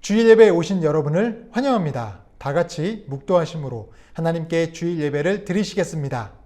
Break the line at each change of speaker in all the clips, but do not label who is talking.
주일 예배에 오신 여러분을 환영합니다. 다 같이 묵도하심으로 하나님께 주일 예배를 드리시겠습니다.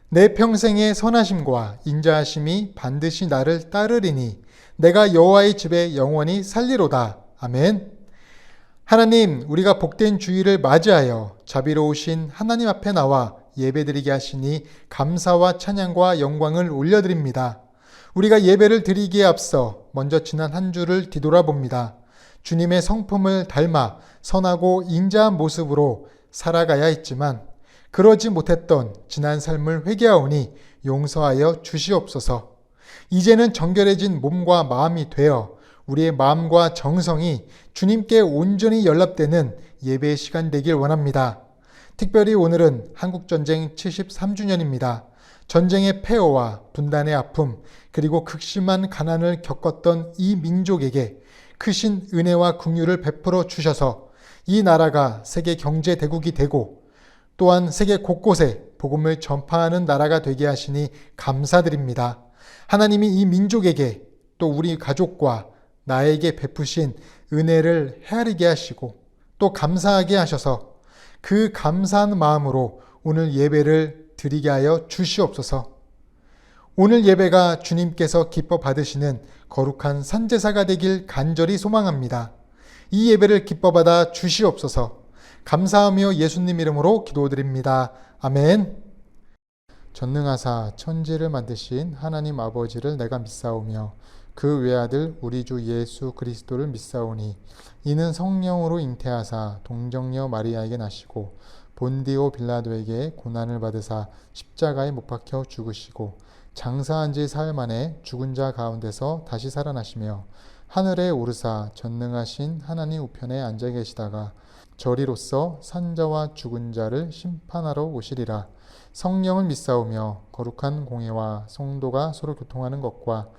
내 평생의 선하심과 인자하심이 반드시 나를 따르리니 내가 여호와의 집에 영원히 살리로다. 아멘. 하나님, 우리가 복된 주일을 맞이하여 자비로우신 하나님 앞에 나와 예배드리게 하시니 감사와 찬양과 영광을 올려드립니다. 우리가 예배를 드리기에 앞서 먼저 지난 한 주를 뒤돌아봅니다. 주님의 성품을 닮아 선하고 인자한 모습으로 살아가야 했지만 그러지 못했던 지난 삶을 회개하오니 용서하여 주시옵소서. 이제는 정결해진 몸과 마음이 되어 우리의 마음과 정성이 주님께 온전히 연락되는 예배의 시간 되길 원합니다. 특별히 오늘은 한국전쟁 73주년입니다. 전쟁의 폐허와 분단의 아픔, 그리고 극심한 가난을 겪었던 이 민족에게 크신 은혜와 긍휼을 베풀어 주셔서 이 나라가 세계 경제 대국이 되고 또한 세계 곳곳에 복음을 전파하는 나라가 되게 하시니 감사드립니다. 하나님이 이 민족에게 또 우리 가족과 나에게 베푸신 은혜를 헤아리게 하시고 또 감사하게 하셔서 그 감사한 마음으로 오늘 예배를 드리게 하여 주시옵소서. 오늘 예배가 주님께서 기뻐 받으시는 거룩한 산제사가 되길 간절히 소망합니다. 이 예배를 기뻐 받아 주시옵소서. 감사하며 예수님 이름으로 기도드립니다. 아멘. 전능하사 천지를 만드신 하나님 아버지를 내가 믿사오며 그 외아들 우리 주 예수 그리스도를 믿사오니 이는 성령으로 잉태하사 동정녀 마리아에게 나시고 본디오 빌라도에게 고난을 받으사 십자가에 못 박혀 죽으시고 장사한 지 사흘 만에 죽은 자 가운데서 다시 살아나시며 하늘에 오르사 전능하신 하나님 우편에 앉아 계시다가 저리로서 산자와 죽은 자를 심판하러 오시리라. 성령을 믿사오며 거룩한 공예와 성도가 서로 교통하는 것과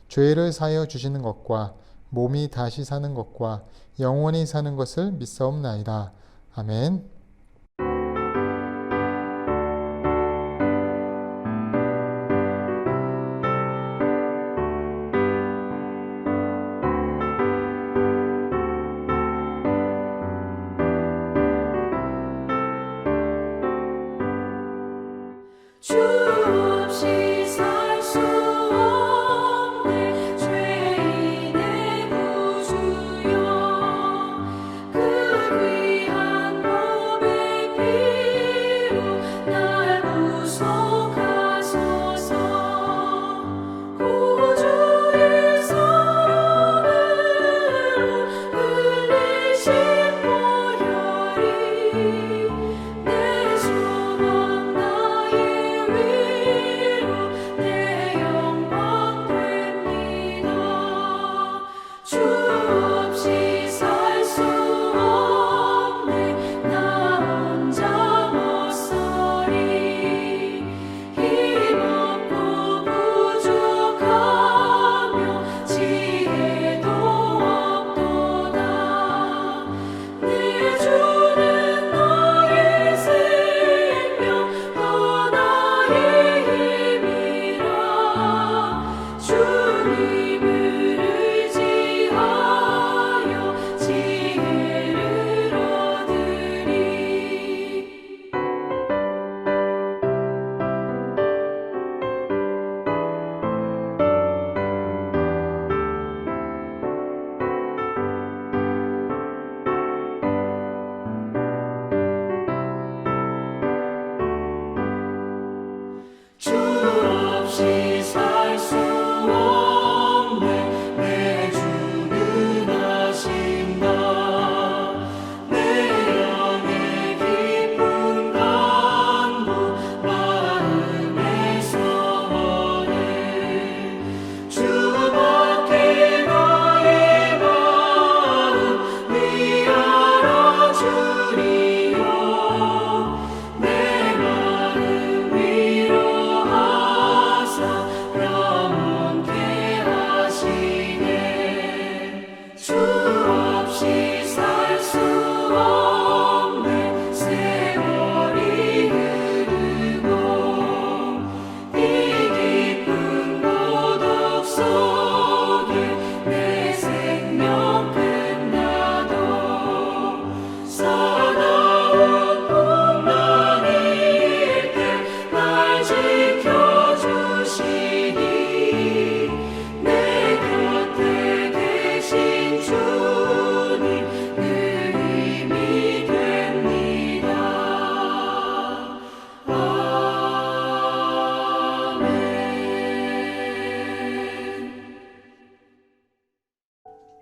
죄를 사하여 주시는 것과 몸이 다시 사는 것과 영원히 사는 것을 믿사옵나이다. 아멘.
주 없이 살 수 없네 죄인의 구주여 그 귀한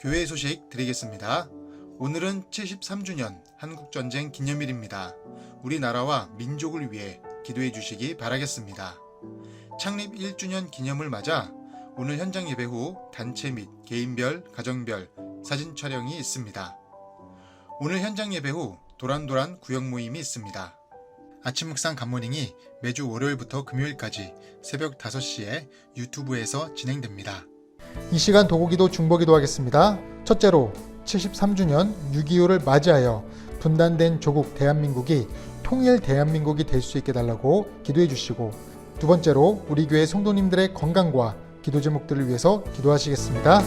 교회 소식 드리겠습니다. 오늘은 73주년 한국전쟁 기념일입니다. 우리나라와 민족을 위해 기도해 주시기 바라겠습니다. 창립 1주년 기념을 맞아 오늘 현장 예배 후 단체 및 개인별, 가정별 사진 촬영이 있습니다. 오늘 현장 예배 후 도란도란 구역 모임이 있습니다. 아침 묵상 굿모닝이 매주 월요일부터 금요일까지 새벽 5시에 유튜브에서 진행됩니다. 이 시간 도구기도 중보기도 하겠습니다. 첫째로 73주년 6.25를 맞이하여 분단된 조국 대한민국이 통일 대한민국이 될 수 있게 달라고 기도해 주시고, 두 번째로 우리 교회 성도님들의 건강과 기도 제목들을 위해서 기도하시겠습니다.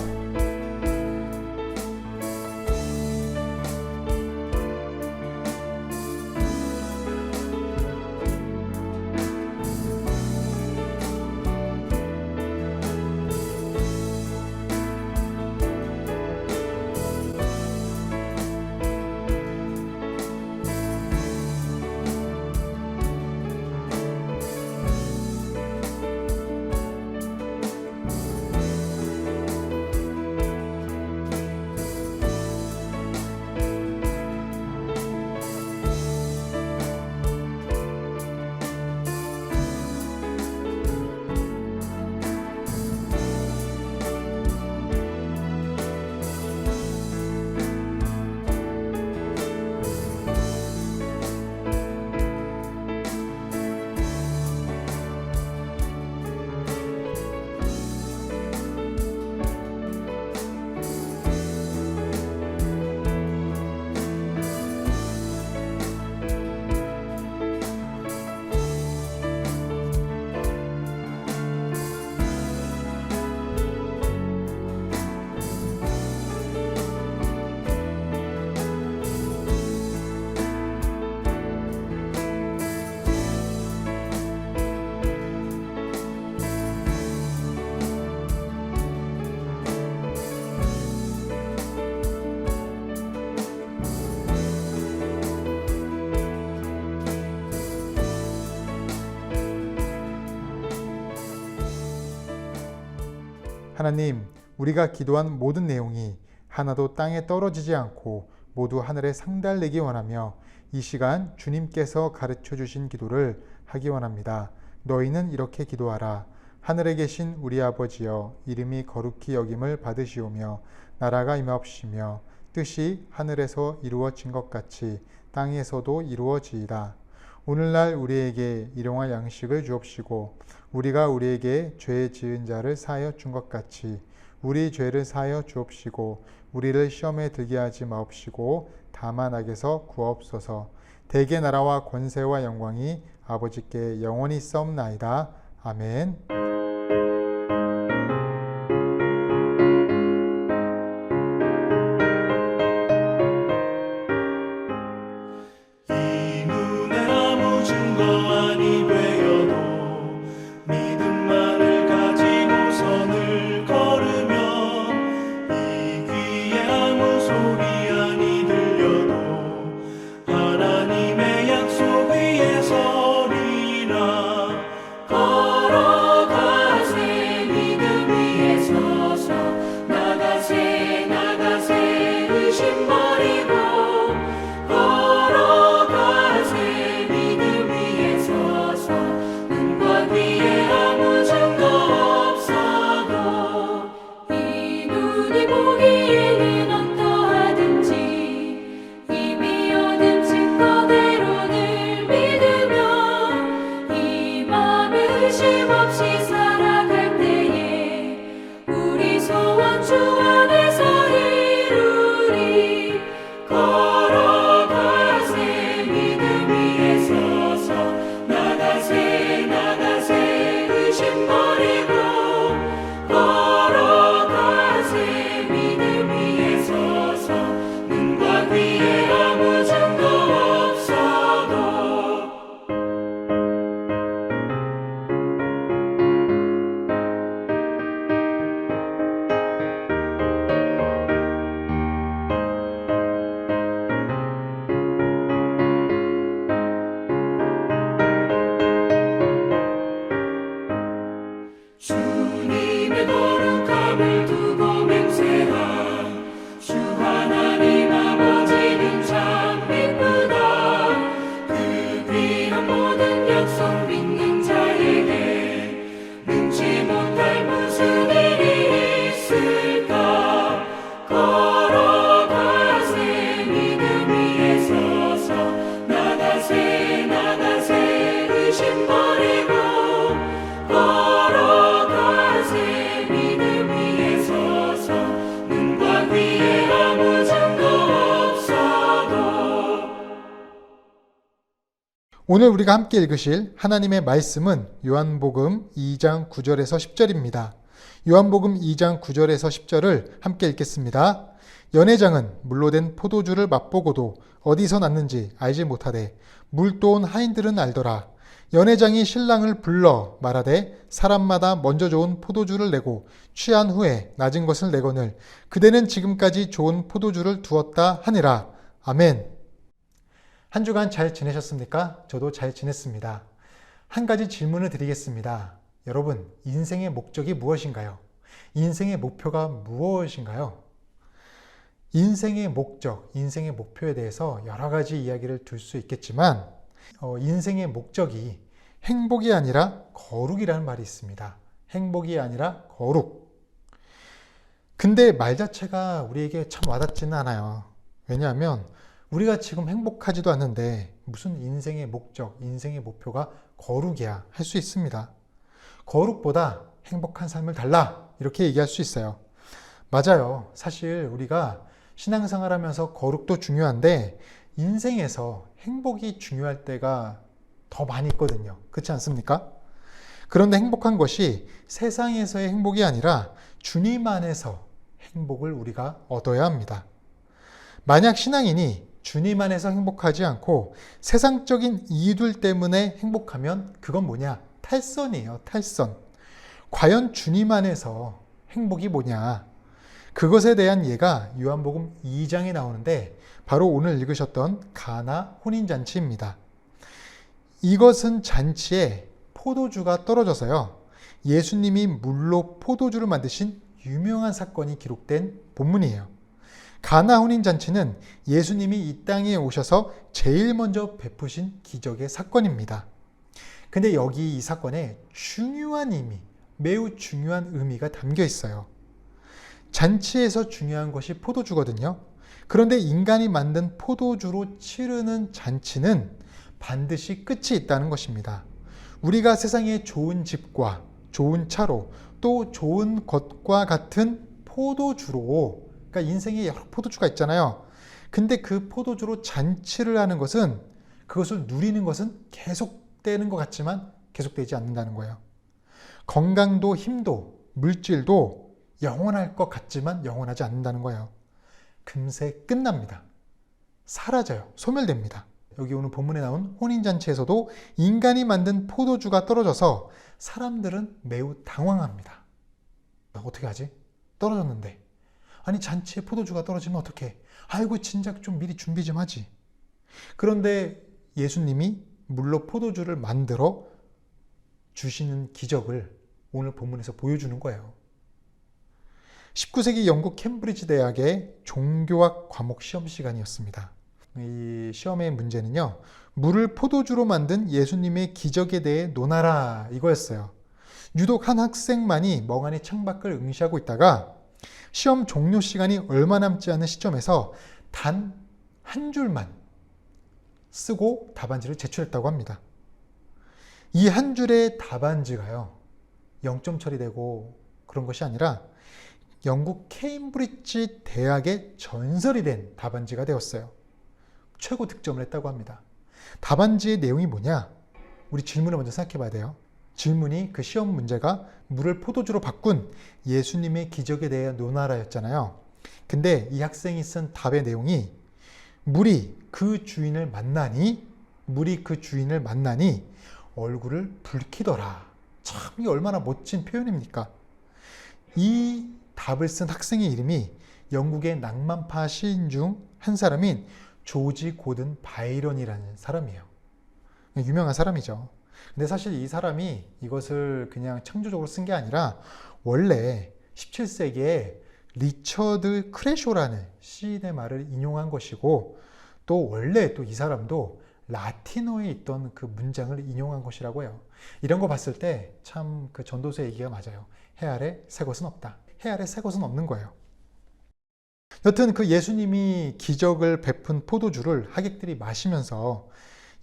하나님, 우리가 기도한 모든 내용이 하나도 땅에 떨어지지 않고 모두 하늘에 상달되기 원하며 이 시간 주님께서 가르쳐 주신 기도를 하기 원합니다. 너희는 이렇게 기도하라. 하늘에 계신 우리 아버지여, 이름이 거룩히 여김을 받으시오며 나라가 임하옵시며 뜻이 하늘에서 이루어진 것 같이 땅에서도 이루어지이다. 오늘날 우리에게 일용할 양식을 주옵시고 우리가 우리에게 죄 지은 자를 사하여 준 것 같이 우리 죄를 사하여 주옵시고 우리를 시험에 들게 하지 마옵시고 다만 악에서 구하옵소서. 대개 나라와 권세와 영광이 아버지께 영원히 있사옵나이다. 아멘.
걸어가
오늘 우리가 함께 읽으실 하나님의 말씀은 요한복음 2장 9절에서 10절입니다. 요한복음 2장 9절에서 10절을 함께 읽겠습니다. 연회장은 물로 된 포도주를 맛보고도 어디서 났는지 알지 못하되 물도 온 하인들은 알더라. 연회장이 신랑을 불러 말하되 사람마다 먼저 좋은 포도주를 내고 취한 후에 낮은 것을 내거늘 그대는 지금까지 좋은 포도주를 두었다 하니라. 아멘. 한 주간 잘 지내셨습니까? 저도 잘 지냈습니다. 한 가지 질문을 드리겠습니다. 여러분, 인생의 목적이 무엇인가요? 인생의 목표가 무엇인가요? 인생의 목적, 인생의 목표에 대해서 여러 가지 이야기를 둘 수 있겠지만 인생의 목적이 행복이 아니라 거룩이라는 말이 있습니다. 행복이 아니라 거룩. 근데 말 자체가 우리에게 참 와닿지는 않아요. 왜냐하면 우리가 지금 행복하지도 않는데 무슨 인생의 목적, 인생의 목표가 거룩이야 할 수 있습니다. 거룩보다 행복한 삶을 달라 이렇게 얘기할 수 있어요. 맞아요. 사실 우리가 신앙생활 하면서 거룩도 중요한데 인생에서 행복이 중요할 때가 더 많이 있거든요. 그렇지 않습니까? 그런데 행복한 것이 세상에서의 행복이 아니라 주님 안에서 행복을 우리가 얻어야 합니다. 만약 신앙인이 주님 안에서 행복하지 않고 세상적인 이유들 때문에 행복하면 그건 뭐냐? 탈선이에요. 탈선. 과연 주님 안에서 행복이 뭐냐? 그것에 대한 예가 요한복음 2장에 나오는데 바로 오늘 읽으셨던 가나 혼인잔치입니다. 이것은 잔치에 포도주가 떨어져서요. 예수님이 물로 포도주를 만드신 유명한 사건이 기록된 본문이에요. 가나 혼인잔치는 예수님이 이 땅에 오셔서 제일 먼저 베푸신 기적의 사건입니다. 근데 여기 이 사건에 중요한 의미, 매우 중요한 의미가 담겨 있어요. 잔치에서 중요한 것이 포도주거든요. 그런데 인간이 만든 포도주로 치르는 잔치는 반드시 끝이 있다는 것입니다. 우리가 세상에 좋은 집과 좋은 차로 또 좋은 것과 같은 포도주로, 그러니까 인생에 여러 포도주가 있잖아요. 근데 그 포도주로 잔치를 하는 것은, 그것을 누리는 것은 계속되는 것 같지만 계속되지 않는다는 거예요. 건강도 힘도 물질도 영원할 것 같지만 영원하지 않는다는 거예요. 금세 끝납니다. 사라져요. 소멸됩니다. 여기 오늘 본문에 나온 혼인잔치에서도 인간이 만든 포도주가 떨어져서 사람들은 매우 당황합니다. 어떻게 하지? 떨어졌는데. 아니, 잔치에 포도주가 떨어지면 어떡해? 아이고, 진작 좀 미리 준비 좀 하지. 그런데 예수님이 물로 포도주를 만들어 주시는 기적을 오늘 본문에서 보여주는 거예요. 19세기 영국 캠브리지 대학의 종교학 과목 시험 시간이었습니다. 이 시험의 문제는요, 물을 포도주로 만든 예수님의 기적에 대해 논하라 이거였어요. 유독 한 학생만이 멍하니 창밖을 응시하고 있다가 시험 종료 시간이 얼마 남지 않은 시점에서 단 한 줄만 쓰고 답안지를 제출했다고 합니다. 이 한 줄의 답안지가요, 0점 처리되고 그런 것이 아니라 영국 케임브리지 대학의 전설이 된 답안지가 되었어요. 최고 득점을 했다고 합니다. 답안지의 내용이 뭐냐? 우리 질문을 먼저 생각해 봐야 돼요. 질문이, 그 시험 문제가 물을 포도주로 바꾼 예수님의 기적에 대해 논하라였잖아요. 근데 이 학생이 쓴 답의 내용이 물이 그 주인을 만나니 얼굴을 붉히더라. 참, 이 얼마나 멋진 표현입니까? 이 답을 쓴 학생의 이름이 영국의 낭만파 시인 중 한 사람인 조지 고든 바이런이라는 사람이에요. 유명한 사람이죠. 근데 사실 이 사람이 이것을 그냥 창조적으로 쓴 게 아니라 원래 17세기에 리처드 크래쇼라는 시인의 말을 인용한 것이고, 또 원래 또 이 사람도 라틴어에 있던 그 문장을 인용한 것이라고 해요. 이런 거 봤을 때 참 그 전도서 얘기가 맞아요. 해 아래 새 것은 없다. 해 아래 새 것은 없는 거예요. 여튼 그 예수님이 기적을 베푼 포도주를 하객들이 마시면서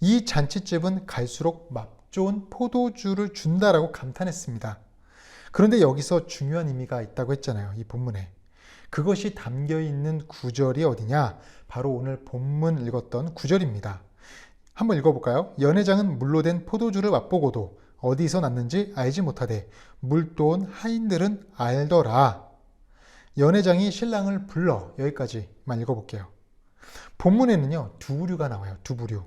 이 잔치집은 갈수록 맛 좋은 포도주를 준다라고 감탄했습니다. 그런데 여기서 중요한 의미가 있다고 했잖아요. 이 본문에. 그것이 담겨 있는 구절이 어디냐? 바로 오늘 본문 읽었던 구절입니다. 한번 읽어볼까요? 연회장은 물로 된 포도주를 맛보고도 어디서 났는지 알지 못하되 물도온 하인들은 알더라. 연회장이 신랑을 불러. 여기까지만 읽어볼게요. 본문에는요, 두 부류가 나와요. 두 부류.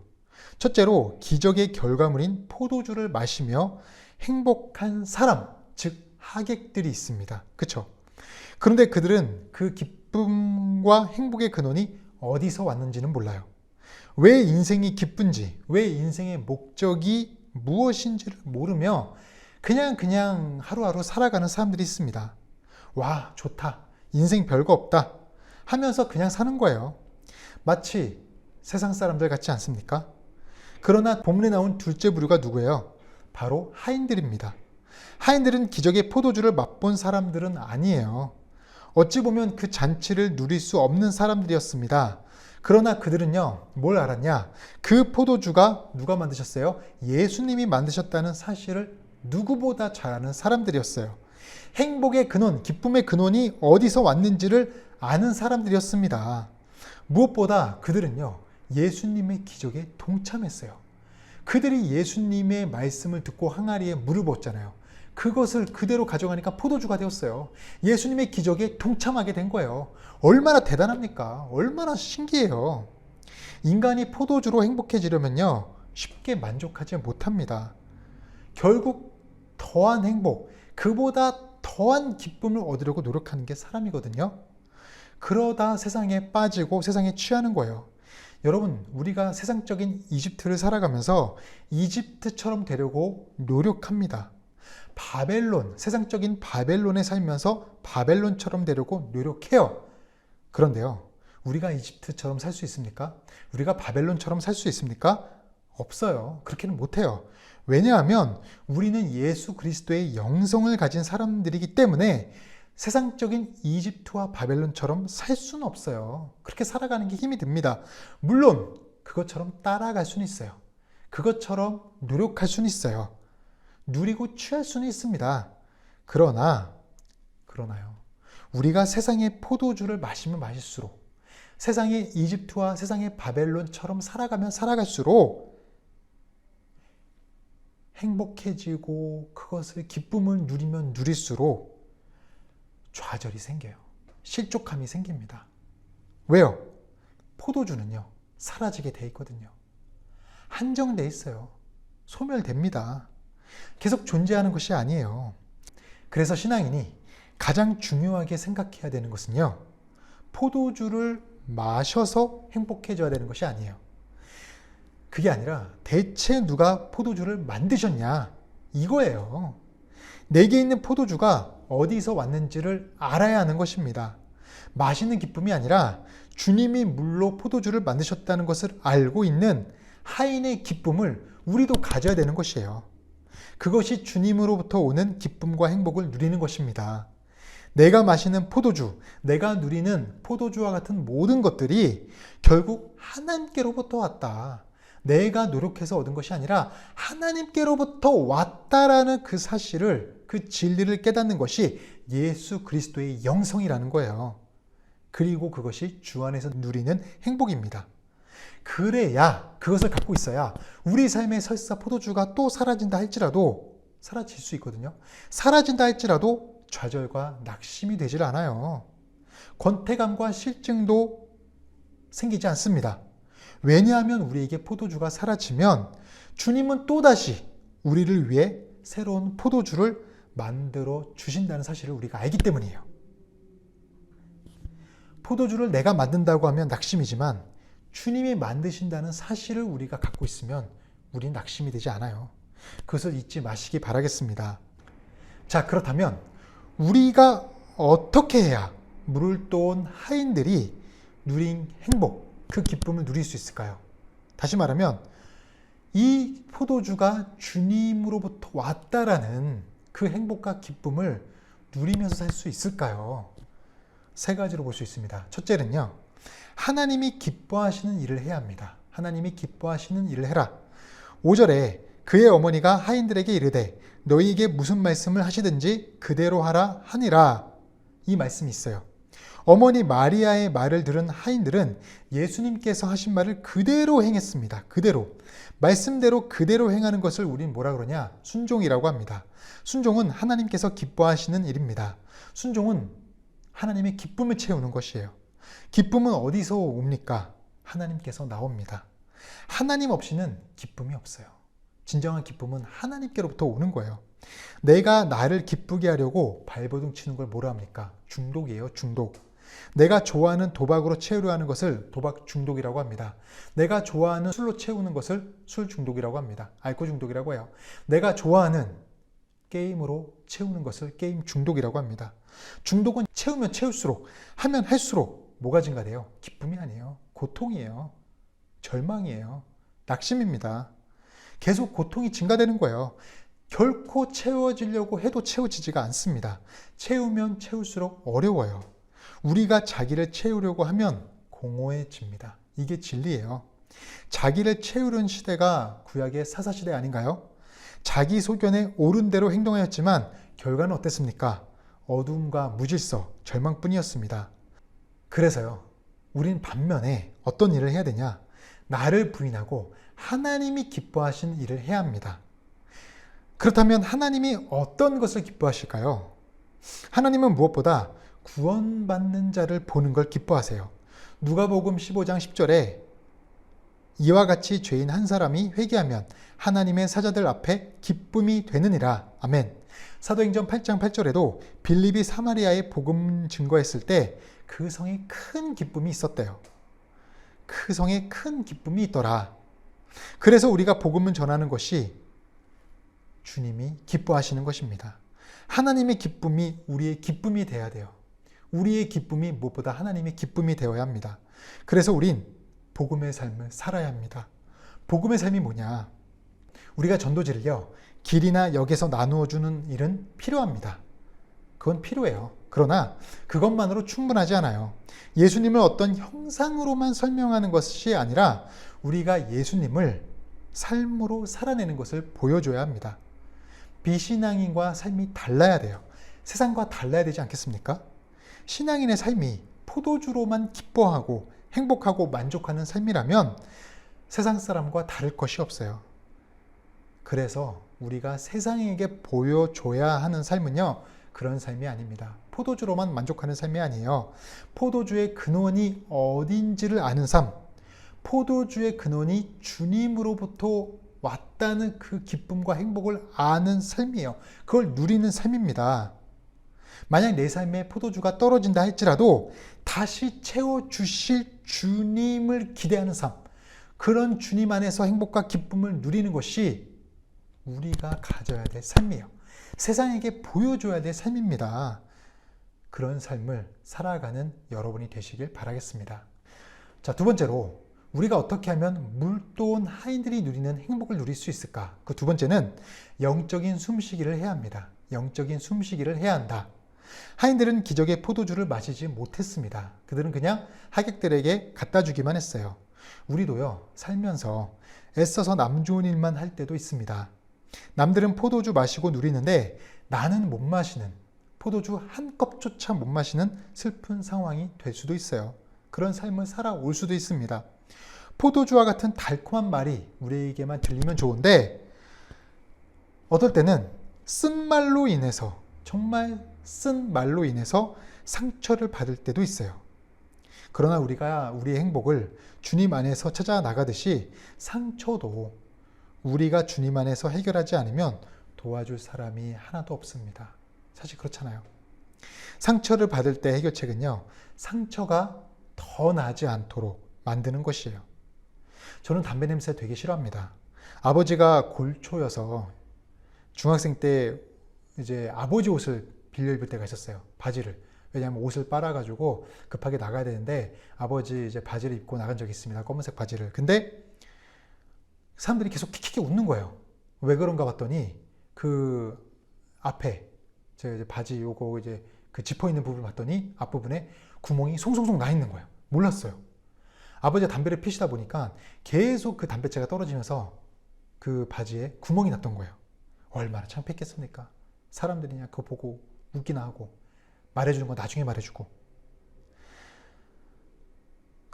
첫째로 기적의 결과물인 포도주를 마시며 행복한 사람, 즉 하객들이 있습니다. 그렇죠? 그런데 그들은 그 기쁨과 행복의 근원이 어디서 왔는지는 몰라요. 왜 인생이 기쁜지, 왜 인생의 목적이 무엇인지를 모르며 그냥 하루하루 살아가는 사람들이 있습니다. 와, 좋다. 인생 별거 없다. 하면서 그냥 사는 거예요. 마치 세상 사람들 같지 않습니까? 그러나 본문에 나온 둘째 부류가 누구예요? 바로 하인들입니다. 하인들은 기적의 포도주를 맛본 사람들은 아니에요. 어찌 보면 그 잔치를 누릴 수 없는 사람들이었습니다. 그러나 그들은요, 뭘 알았냐? 그 포도주가 누가 만드셨어요? 예수님이 만드셨다는 사실을 누구보다 잘 아는 사람들이었어요. 행복의 근원, 기쁨의 근원이 어디서 왔는지를 아는 사람들이었습니다. 무엇보다 그들은요, 예수님의 기적에 동참했어요. 그들이 예수님의 말씀을 듣고 항아리에 물을 부었잖아요. 그것을 그대로 가져가니까 포도주가 되었어요. 예수님의 기적에 동참하게 된 거예요. 얼마나 대단합니까? 얼마나 신기해요. 인간이 포도주로 행복해지려면요, 쉽게 만족하지 못합니다. 결국 더한 행복, 그보다 더한 기쁨을 얻으려고 노력하는 게 사람이거든요. 그러다 세상에 빠지고 세상에 취하는 거예요. 여러분, 우리가 세상적인 이집트를 살아가면서 이집트처럼 되려고 노력합니다. 바벨론, 세상적인 바벨론에 살면서 바벨론처럼 되려고 노력해요. 그런데요, 우리가 이집트처럼 살 수 있습니까? 우리가 바벨론처럼 살 수 있습니까? 없어요. 그렇게는 못해요. 왜냐하면 우리는 예수 그리스도의 영성을 가진 사람들이기 때문에 세상적인 이집트와 바벨론처럼 살 수는 없어요. 그렇게 살아가는 게 힘이 듭니다. 물론 그것처럼 따라갈 수는 있어요. 그것처럼 노력할 수는 있어요. 누리고 취할 수는 있습니다. 그러나요, 우리가 세상의 포도주를 마시면 마실수록, 세상의 이집트와 세상의 바벨론처럼 살아가면 살아갈수록 행복해지고 그것을 기쁨을 누리면 누릴수록 좌절이 생겨요. 실족함이 생깁니다. 왜요? 포도주는요, 사라지게 돼 있거든요. 한정돼 있어요. 소멸됩니다. 계속 존재하는 것이 아니에요. 그래서 신앙인이 가장 중요하게 생각해야 되는 것은요, 포도주를 마셔서 행복해져야 되는 것이 아니에요. 그게 아니라 대체 누가 포도주를 만드셨냐, 이거예요. 내게 있는 포도주가 어디서 왔는지를 알아야 하는 것입니다. 마시는 기쁨이 아니라 주님이 물로 포도주를 만드셨다는 것을 알고 있는 하인의 기쁨을 우리도 가져야 되는 것이에요. 그것이 주님으로부터 오는 기쁨과 행복을 누리는 것입니다. 내가 마시는 포도주, 내가 누리는 포도주와 같은 모든 것들이 결국 하나님께로부터 왔다. 내가 노력해서 얻은 것이 아니라 하나님께로부터 왔다라는 그 사실을, 그 진리를 깨닫는 것이 예수 그리스도의 영성이라는 거예요. 그리고 그것이 주 안에서 누리는 행복입니다. 그래야, 그것을 갖고 있어야 우리 삶의 설사 포도주가 또 사라진다 할지라도 사라질 수 있거든요. 사라진다 할지라도 좌절과 낙심이 되질 않아요. 권태감과 실증도 생기지 않습니다. 왜냐하면 우리에게 포도주가 사라지면 주님은 또다시 우리를 위해 새로운 포도주를 만들어 주신다는 사실을 우리가 알기 때문이에요. 포도주를 내가 만든다고 하면 낙심이지만 주님이 만드신다는 사실을 우리가 갖고 있으면 우리는 낙심이 되지 않아요. 그것을 잊지 마시기 바라겠습니다. 자, 그렇다면 우리가 어떻게 해야 물을 떠온 하인들이 누린 행복, 그 기쁨을 누릴 수 있을까요? 다시 말하면 이 포도주가 주님으로부터 왔다라는 그 행복과 기쁨을 누리면서 살 수 있을까요? 세 가지로 볼 수 있습니다. 첫째는요, 하나님이 기뻐하시는 일을 해야 합니다. 하나님이 기뻐하시는 일을 해라. 5절에 그의 어머니가 하인들에게 이르되 너희에게 무슨 말씀을 하시든지 그대로 하라 하니라, 이 말씀이 있어요. 어머니 마리아의 말을 들은 하인들은 예수님께서 하신 말을 그대로 행했습니다. 그대로. 말씀대로 그대로 행하는 것을 우린 뭐라 그러냐? 순종이라고 합니다. 순종은 하나님께서 기뻐하시는 일입니다. 순종은 하나님의 기쁨을 채우는 것이에요. 기쁨은 어디서 옵니까? 하나님께서 나옵니다. 하나님 없이는 기쁨이 없어요. 진정한 기쁨은 하나님께로부터 오는 거예요. 내가 나를 기쁘게 하려고 발버둥 치는 걸 뭐라 합니까? 중독이에요, 중독. 내가 좋아하는 도박으로 채우려 하는 것을 도박 중독이라고 합니다. 내가 좋아하는 술로 채우는 것을 술 중독이라고 합니다. 알코올 중독이라고 해요. 내가 좋아하는 게임으로 채우는 것을 게임 중독이라고 합니다. 중독은 채우면 채울수록, 하면 할수록 뭐가 증가돼요? 기쁨이 아니에요. 고통이에요. 절망이에요. 낙심입니다. 계속 고통이 증가되는 거예요. 결코 채워지려고 해도 채워지지가 않습니다. 채우면 채울수록 어려워요. 우리가 자기를 채우려고 하면 공허해집니다. 이게 진리예요. 자기를 채우려는 시대가 구약의 사사시대 아닌가요? 자기 소견에 옳은 대로 행동하였지만 결과는 어땠습니까? 어둠과 무질서, 절망뿐이었습니다. 그래서요, 우린 반면에 어떤 일을 해야 되냐? 나를 부인하고 하나님이 기뻐하시는 일을 해야 합니다. 그렇다면 하나님이 어떤 것을 기뻐하실까요? 하나님은 무엇보다 구원받는 자를 보는 걸 기뻐하세요. 누가복음 15장 10절에 이와 같이 죄인 한 사람이 회개하면 하나님의 사자들 앞에 기쁨이 되느니라. 아멘. 사도행전 8장 8절에도 빌립이 사마리아에 복음 증거했을 때 그 성에 큰 기쁨이 있었대요. 그 성에 큰 기쁨이 있더라. 그래서 우리가 복음을 전하는 것이 주님이 기뻐하시는 것입니다. 하나님의 기쁨이 우리의 기쁨이 되어야 돼요. 우리의 기쁨이 무엇보다 하나님의 기쁨이 되어야 합니다. 그래서 우린 복음의 삶을 살아야 합니다. 복음의 삶이 뭐냐? 우리가 전도지를요, 길이나 역에서 나누어 주는 일은 필요합니다. 그건 필요해요. 그러나 그것만으로 충분하지 않아요. 예수님을 어떤 형상으로만 설명하는 것이 아니라 우리가 예수님을 삶으로 살아내는 것을 보여줘야 합니다. 비신앙인과 삶이 달라야 돼요. 세상과 달라야 되지 않겠습니까? 신앙인의 삶이 포도주로만 기뻐하고 행복하고 만족하는 삶이라면 세상 사람과 다를 것이 없어요. 그래서 우리가 세상에게 보여줘야 하는 삶은요, 그런 삶이 아닙니다. 포도주로만 만족하는 삶이 아니에요. 포도주의 근원이 어딘지를 아는 삶, 포도주의 근원이 주님으로부터 왔다는 그 기쁨과 행복을 아는 삶이에요. 그걸 누리는 삶입니다. 만약 내 삶에 포도주가 떨어진다 할지라도 다시 채워주실 주님을 기대하는 삶, 그런 주님 안에서 행복과 기쁨을 누리는 것이 우리가 가져야 될 삶이에요. 세상에게 보여줘야 될 삶입니다. 그런 삶을 살아가는 여러분이 되시길 바라겠습니다. 자, 두 번째로 우리가 어떻게 하면 물도온 하인들이 누리는 행복을 누릴 수 있을까? 그 두 번째는 영적인 숨쉬기를 해야 합니다. 영적인 숨쉬기를 해야 한다. 하인들은 기적의 포도주를 마시지 못했습니다. 그들은 그냥 하객들에게 갖다 주기만 했어요. 우리도요, 살면서 애써서 남 좋은 일만 할 때도 있습니다. 남들은 포도주 마시고 누리는데 나는 못 마시는, 포도주 한 컵조차 못 마시는 슬픈 상황이 될 수도 있어요. 그런 삶을 살아올 수도 있습니다. 포도주와 같은 달콤한 말이 우리에게만 들리면 좋은데 어떨 때는 쓴 말로 인해서, 정말 쓴 말로 인해서 상처를 받을 때도 있어요. 그러나 우리가 우리의 행복을 주님 안에서 찾아 나가듯이 상처도 우리가 주님 안에서 해결하지 않으면 도와줄 사람이 하나도 없습니다. 사실 그렇잖아요. 상처를 받을 때 해결책은요, 상처가 더 나지 않도록 만드는 것이에요. 저는 담배 냄새 되게 싫어합니다. 아버지가 골초여서 중학생 때 이제 아버지 옷을 빌려 입을 때가 있었어요. 바지를. 왜냐하면 옷을 빨아가지고 급하게 나가야 되는데 아버지 이제 바지를 입고 나간 적이 있습니다. 검은색 바지를. 근데 사람들이 계속 킥킥 웃는 거예요. 왜 그런가 봤더니 그 앞에 제가 이제 바지 요거 이제 그 지퍼 있는 부분을 봤더니 앞부분에 구멍이 송송송 나 있는 거예요. 몰랐어요. 아버지가 담배를 피시다 보니까 계속 그 담배째가 떨어지면서 그 바지에 구멍이 났던 거예요. 얼마나 창피했겠습니까? 사람들이 그냥 그거 보고 웃기나 하고 말해주는 거 나중에 말해주고.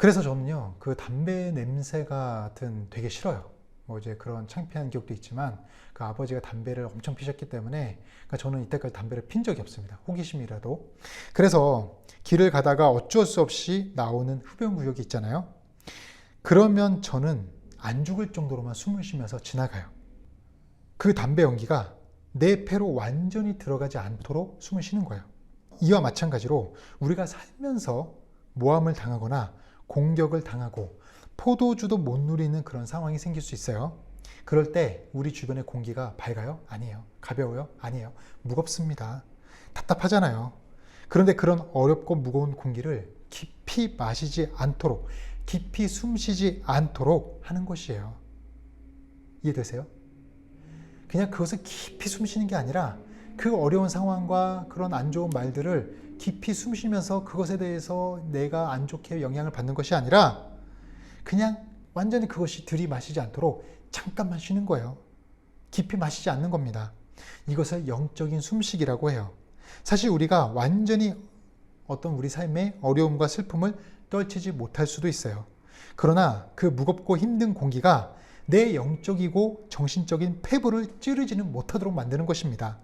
그래서 저는요, 그 담배 냄새 같은 되게 싫어요. 뭐 이제 그런 창피한 기억도 있지만 그 아버지가 담배를 엄청 피셨기 때문에 그러니까 저는 이때까지 담배를 핀 적이 없습니다. 호기심이라도. 그래서 길을 가다가 어쩔 수 없이 나오는 흡연구역이 있잖아요. 그러면 저는 안 죽을 정도로만 숨을 쉬면서 지나가요. 그 담배 연기가 내 폐로 완전히 들어가지 않도록 숨을 쉬는 거예요. 이와 마찬가지로 우리가 살면서 모함을 당하거나 공격을 당하고 포도주도 못 누리는 그런 상황이 생길 수 있어요. 그럴 때 우리 주변의 공기가 밝아요? 아니에요. 가벼워요? 아니에요. 무겁습니다. 답답하잖아요. 그런데 그런 어렵고 무거운 공기를 깊이 마시지 않도록, 깊이 숨쉬지 않도록 하는 것이에요. 이해되세요? 그냥 그것을 깊이 숨쉬는 게 아니라 그 어려운 상황과 그런 안 좋은 말들을 깊이 숨쉬면서 그것에 대해서 내가 안 좋게 영향을 받는 것이 아니라 그냥 완전히 그것이 들이마시지 않도록 잠깐만 쉬는 거예요. 깊이 마시지 않는 겁니다. 이것을 영적인 숨쉬기라고 해요. 사실 우리가 완전히 어떤 우리 삶의 어려움과 슬픔을 떨치지 못할 수도 있어요. 그러나 그 무겁고 힘든 공기가 내 영적이고 정신적인 폐부를 찌르지는 못하도록 만드는 것입니다.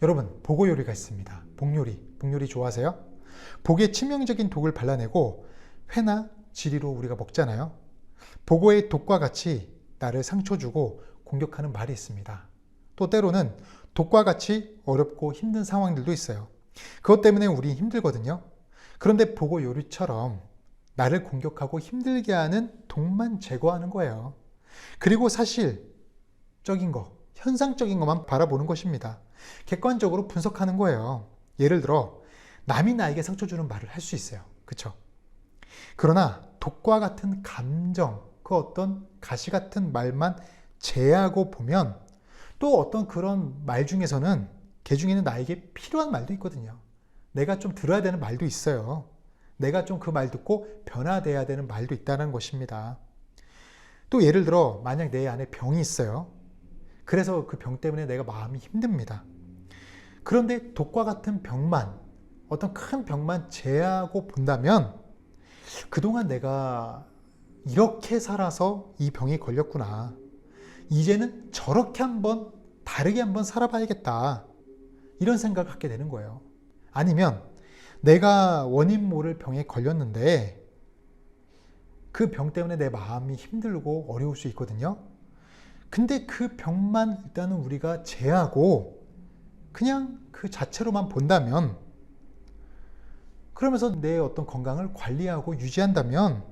여러분, 복오 요리가 있습니다. 복요리 좋아하세요? 복에 치명적인 독을 발라내고 회나 지리로 우리가 먹잖아요. 복오의 독과 같이 나를 상처 주고 공격하는 말이 있습니다. 또 때로는 독과 같이 어렵고 힘든 상황들도 있어요. 그것 때문에 우리 힘들거든요. 그런데 복오 요리처럼 나를 공격하고 힘들게 하는 독만 제거하는 거예요. 그리고 사실적인 거, 현상적인 것만 바라보는 것입니다. 객관적으로 분석하는 거예요. 예를 들어 남이 나에게 상처 주는 말을 할 수 있어요. 그렇죠? 그러나 독과 같은 감정, 그 어떤 가시 같은 말만 제하고 보면 또 어떤 그런 말 중에서는 개 중에는 나에게 필요한 말도 있거든요. 내가 좀 들어야 되는 말도 있어요. 내가 좀 그 말 듣고 변화돼야 되는 말도 있다는 것입니다. 또 예를 들어 만약 내 안에 병이 있어요. 그래서 그 병 때문에 내가 마음이 힘듭니다. 그런데 독과 같은 병만, 어떤 큰 병만 제하고 본다면 그동안 내가 이렇게 살아서 이 병에 걸렸구나. 이제는 저렇게 한번 다르게 한번 살아봐야겠다. 이런 생각을 갖게 되는 거예요. 아니면 내가 원인 모를 병에 걸렸는데 그 병 때문에 내 마음이 힘들고 어려울 수 있거든요. 근데 그 병만 일단은 우리가 제하고 그냥 그 자체로만 본다면, 그러면서 내 어떤 건강을 관리하고 유지한다면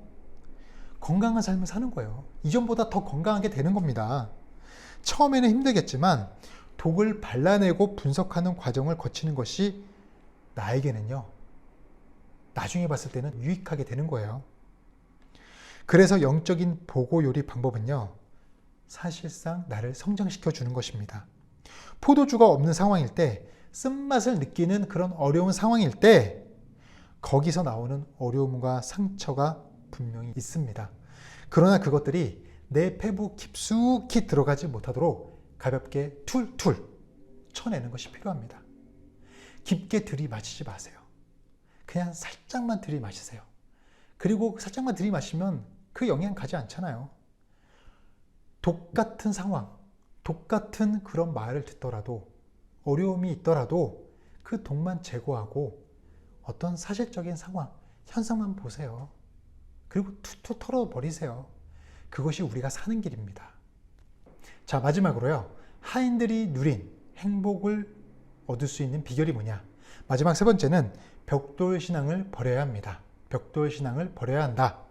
건강한 삶을 사는 거예요. 이전보다 더 건강하게 되는 겁니다. 처음에는 힘들겠지만 독을 발라내고 분석하는 과정을 거치는 것이 나에게는요, 나중에 봤을 때는 유익하게 되는 거예요. 그래서 영적인 보고 요리 방법은요, 사실상 나를 성장시켜 주는 것입니다. 포도주가 없는 상황일 때, 쓴맛을 느끼는 그런 어려운 상황일 때 거기서 나오는 어려움과 상처가 분명히 있습니다. 그러나 그것들이 내 폐부 깊숙이 들어가지 못하도록 가볍게 툴툴 쳐내는 것이 필요합니다. 깊게 들이마시지 마세요. 그냥 살짝만 들이마시세요. 그리고 살짝만 들이마시면 그 영향 가지 않잖아요. 독 같은 상황, 독 같은 그런 말을 듣더라도, 어려움이 있더라도 그 독만 제거하고 어떤 사실적인 상황, 현상만 보세요. 그리고 툭툭 털어버리세요. 그것이 우리가 사는 길입니다. 자, 마지막으로요, 하인들이 누린 행복을 얻을 수 있는 비결이 뭐냐? 마지막 세 번째는 벽돌 신앙을 버려야 합니다. 벽돌 신앙을 버려야 한다.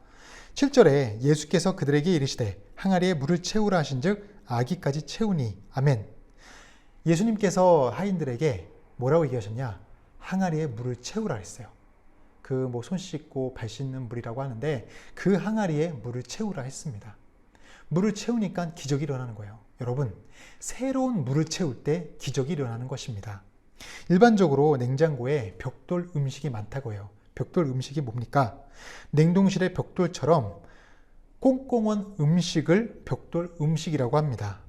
7절에 예수께서 그들에게 이르시되 항아리에 물을 채우라 하신즉 아기까지 채우니. 아멘. 예수님께서 하인들에게 뭐라고 얘기하셨냐? 항아리에 물을 채우라 했어요. 그 뭐 손 씻고 발 씻는 물이라고 하는데 그 항아리에 물을 채우라 했습니다. 물을 채우니까 기적이 일어나는 거예요. 여러분, 새로운 물을 채울 때 기적이 일어나는 것입니다. 일반적으로 냉장고에 벽돌 음식이 많다고 해요. 벽돌 음식이 뭡니까? 냉동실의 벽돌처럼 꽁꽁한 음식을 벽돌 음식이라고 합니다.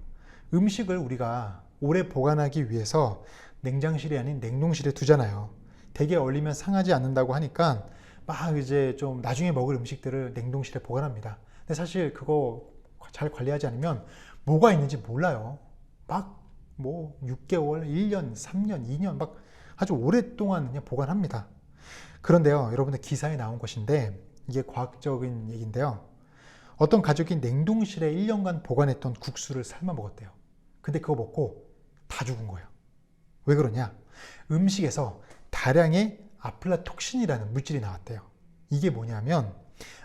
음식을 우리가 오래 보관하기 위해서 냉장실이 아닌 냉동실에 두잖아요. 대게 얼리면 상하지 않는다고 하니까 막 이제 좀 나중에 먹을 음식들을 냉동실에 보관합니다. 근데 사실 그거 잘 관리하지 않으면 뭐가 있는지 몰라요. 막 뭐 6개월, 1년, 3년, 2년 막 아주 오랫동안 그냥 보관합니다. 그런데요, 여러분들 기사에 나온 것인데 이게 과학적인 얘기인데요. 어떤 가족이 냉동실에 1년간 보관했던 국수를 삶아 먹었대요. 근데 그거 먹고 다 죽은 거예요. 왜 그러냐? 음식에서 다량의 아플라톡신이라는 물질이 나왔대요. 이게 뭐냐면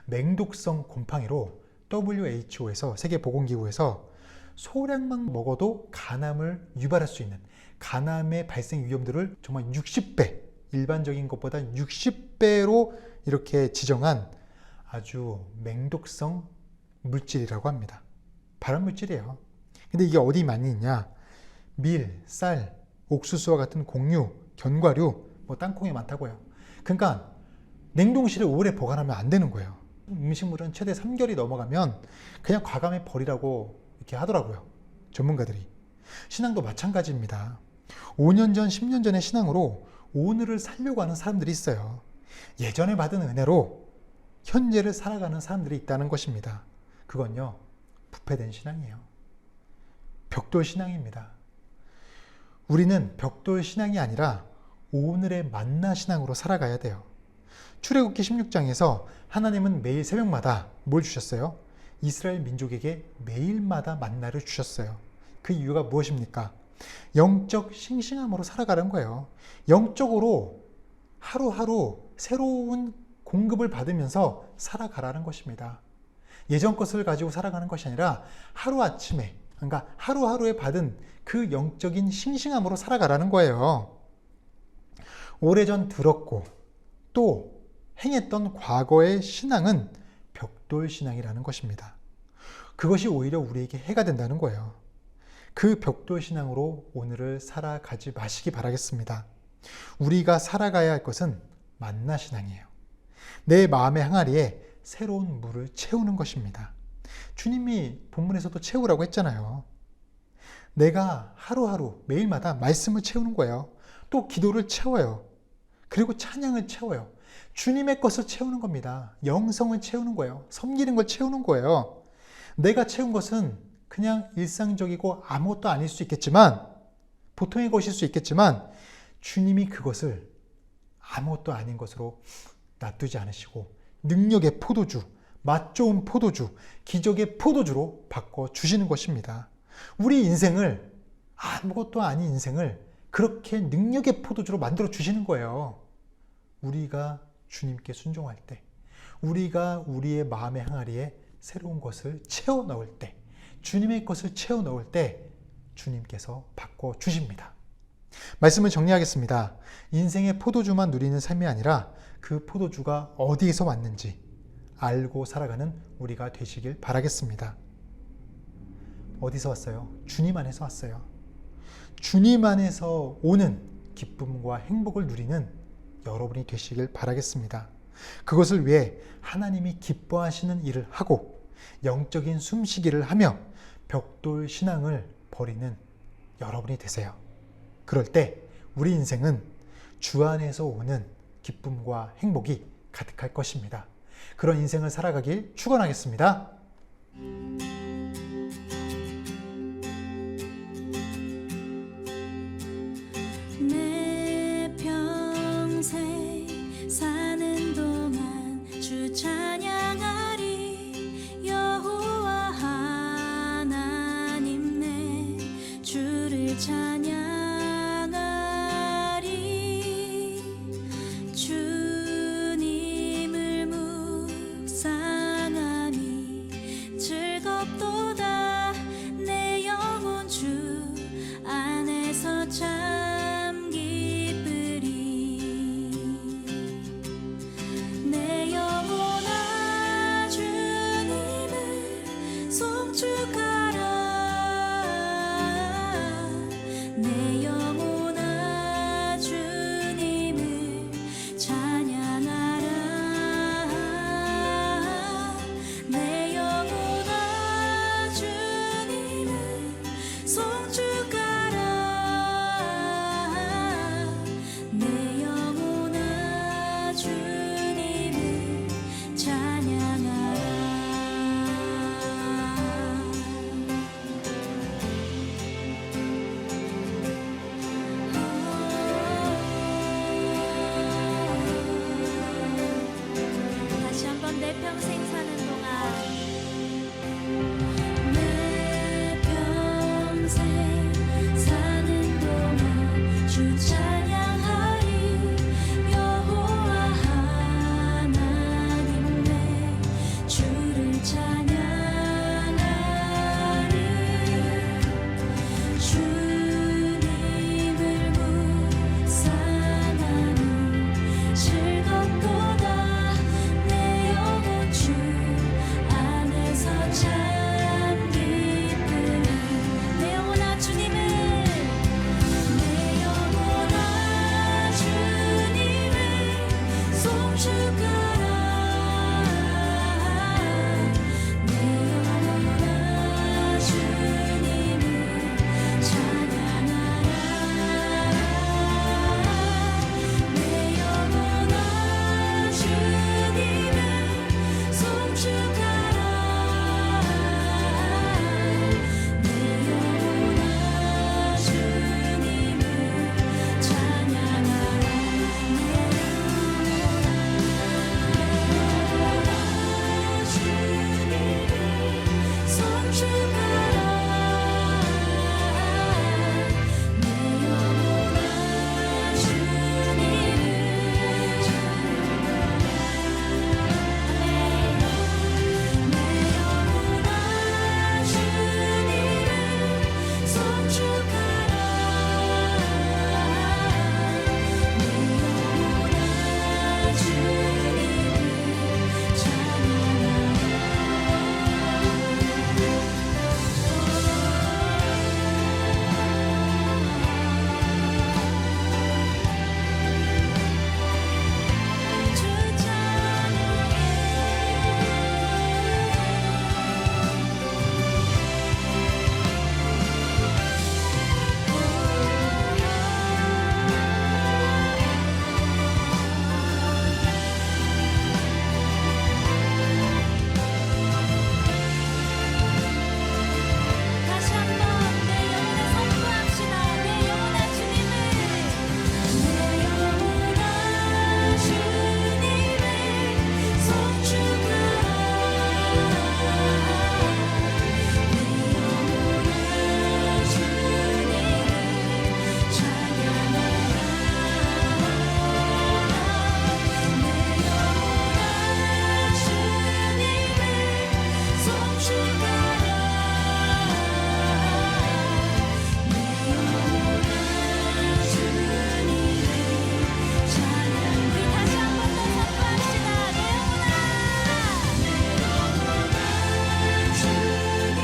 맹독성 곰팡이로 WHO에서 세계보건기구에서 소량만 먹어도 간암을 유발할 수 있는 간암의 발생 위험들을 정말 60배, 일반적인 것보다 60배로 이렇게 지정한 아주 맹독성 물질이라고 합니다. 발암물질이에요. 근데 이게 어디 많이 있냐? 밀, 쌀, 옥수수와 같은 곡류, 견과류, 뭐 땅콩에 많다고요. 그러니까 냉동실에 오래 보관하면 안 되는 거예요. 음식물은 최대 3개월이 넘어가면 그냥 과감히 버리라고 이렇게 하더라고요. 전문가들이. 신앙도 마찬가지입니다. 5년 전, 10년 전의 신앙으로 오늘을 살려고 하는 사람들이 있어요. 예전에 받은 은혜로 현재를 살아가는 사람들이 있다는 것입니다. 그건요, 부패된 신앙이에요. 벽돌 신앙입니다. 우리는 벽돌 신앙이 아니라 오늘의 만나 신앙으로 살아가야 돼요. 출애굽기 16장에서 하나님은 매일 새벽마다 뭘 주셨어요? 이스라엘 민족에게 매일마다 만나를 주셨어요. 그 이유가 무엇입니까? 영적 싱싱함으로 살아가는 거예요. 영적으로 하루하루 새로운 공급을 받으면서 살아가라는 것입니다. 예전 것을 가지고 살아가는 것이 아니라 하루아침에, 그러니까 하루하루에 받은 그 영적인 싱싱함으로 살아가라는 거예요. 오래전 들었고 또 행했던 과거의 신앙은 벽돌 신앙이라는 것입니다. 그것이 오히려 우리에게 해가 된다는 거예요. 그 벽돌 신앙으로 오늘을 살아가지 마시기 바라겠습니다. 우리가 살아가야 할 것은 만나 신앙이에요. 내 마음의 항아리에 새로운 물을 채우는 것입니다. 주님이 본문에서도 채우라고 했잖아요. 내가 하루하루 매일마다 말씀을 채우는 거예요. 또 기도를 채워요. 그리고 찬양을 채워요. 주님의 것을 채우는 겁니다. 영성을 채우는 거예요. 섬기는 걸 채우는 거예요. 내가 채운 것은 그냥 일상적이고 아무것도 아닐 수 있겠지만, 보통의 것일 수 있겠지만, 주님이 그것을 아무것도 아닌 것으로 놔두지 않으시고 능력의 포도주, 맛 좋은 포도주, 기적의 포도주로 바꿔주시는 것입니다. 우리 인생을, 아무것도 아닌 인생을 그렇게 능력의 포도주로 만들어 주시는 거예요. 우리가 주님께 순종할 때, 우리가 우리의 마음의 항아리에 새로운 것을 채워 넣을 때, 주님의 것을 채워 넣을 때 주님께서 바꿔주십니다. 말씀을 정리하겠습니다. 인생의 포도주만 누리는 삶이 아니라 그 포도주가 어디에서 왔는지 알고 살아가는 우리가 되시길 바라겠습니다. 어디서 왔어요? 주님 안에서 왔어요. 주님 안에서 오는 기쁨과 행복을 누리는 여러분이 되시길 바라겠습니다. 그것을 위해 하나님이 기뻐하시는 일을 하고 영적인 숨쉬기를 하며 벽돌 신앙을 버리는 여러분이 되세요. 그럴 때 우리 인생은 주 안에서 오는 기쁨과 행복이 가득할 것입니다. 그런 인생을 살아가길 축원하겠습니다.
내 평생 사는 동안 주 찬양하리. 여호와 하나님 내 주를 찬양하리. 주님을 묵상하니 즐겁고 내 평생 사는 동안 내 평생 사는 동안 주 찬양하리 여호와 하나님 내 주를 찬양하리 주님을 묵상하니 즐겁도다 내 영혼 주 안에서 참 기쁘니 내 영혼아 주님을 내 영혼아 주님을 송축하라 내 영혼아 주님을 찬양하라 내 영혼아 주님을 송축하라 내 영혼아 주님을 찬양하라 다시 한번 내 영혼에 선포합시다. 내 영혼아 주님을 내 영혼아 주님을 송축하라 내 영혼아 주님을 찬양하라 내 영혼아 주님을 송축하라 내 영혼아 주님을 찬양 우리 다시 한 번 더 선포합시다. 내 영혼아 주님을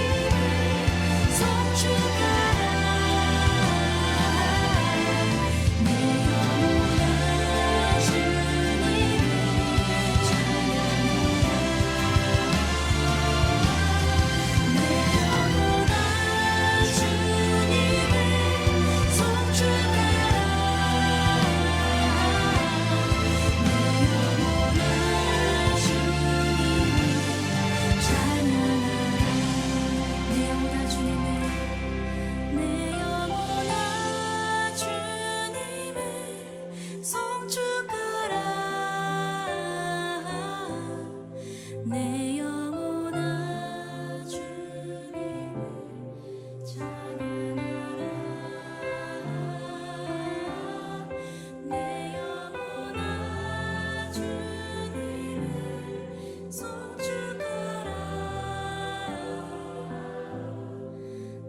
송축하라 내 영혼아 주님을 찬양하라 내 영혼아 주님을 송축하라 내 영혼아 주님을 찬양하라 내 영혼아 주님을 내 영혼아 주님을 송축하라 내 영혼아 주님을 찬양하라 내 영혼아 주님을 송축하라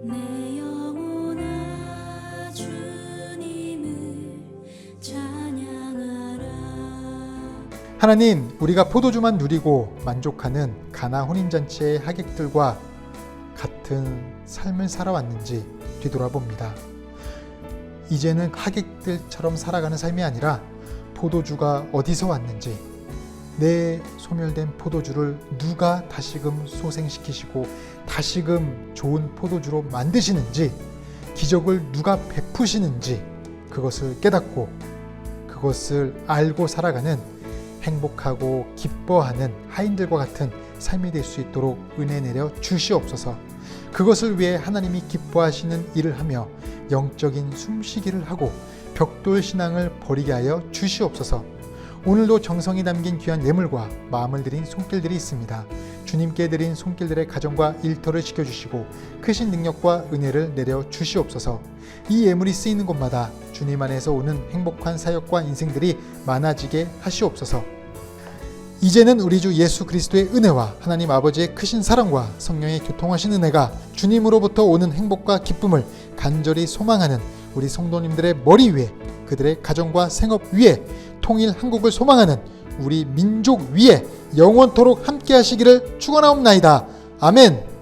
내 영혼아 주님을 찬양하라
하나님, 우리가 포도주만 누리고 만족하는 가나 혼인잔치의 하객들과 같은 삶을 살아왔는지 뒤돌아봅니다. 이제는 하객들처럼 살아가는 삶이 아니라 포도주가 어디서 왔는지, 내 소멸된 포도주를 누가 다시금 소생시키시고 다시금 좋은 포도주로 만드시는지, 기적을 누가 베푸시는지 그것을 깨닫고 그것을 알고 살아가는 행복하고 기뻐하는 하인들과 같은 삶이 될 수 있도록 은혜 내려 주시옵소서. 그것을 위해 하나님이 기뻐하시는 일을 하며 영적인 숨쉬기를 하고 벽돌 신앙을 버리게 하여 주시옵소서. 오늘도 정성이 담긴 귀한 예물과 마음을 드린 손길들이 있습니다. 주님께 드린 손길들의 가정과 일터를 지켜주시고 크신 능력과 은혜를 내려 주시옵소서. 이 예물이 쓰이는 곳마다 주님 안에서 오는 행복한 사역과 인생들이 많아지게 하시옵소서. 이제는 우리 주 예수 그리스도의 은혜와 하나님 아버지의 크신 사랑과 성령의 교통하신 은혜가 주님으로부터 오는 행복과 기쁨을 간절히 소망하는 우리 성도님들의 머리 위에, 그들의 가정과 생업 위에, 통일 한국을 소망하는 우리 민족 위에 영원토록 함께 하시기를 축원하옵나이다. 아멘.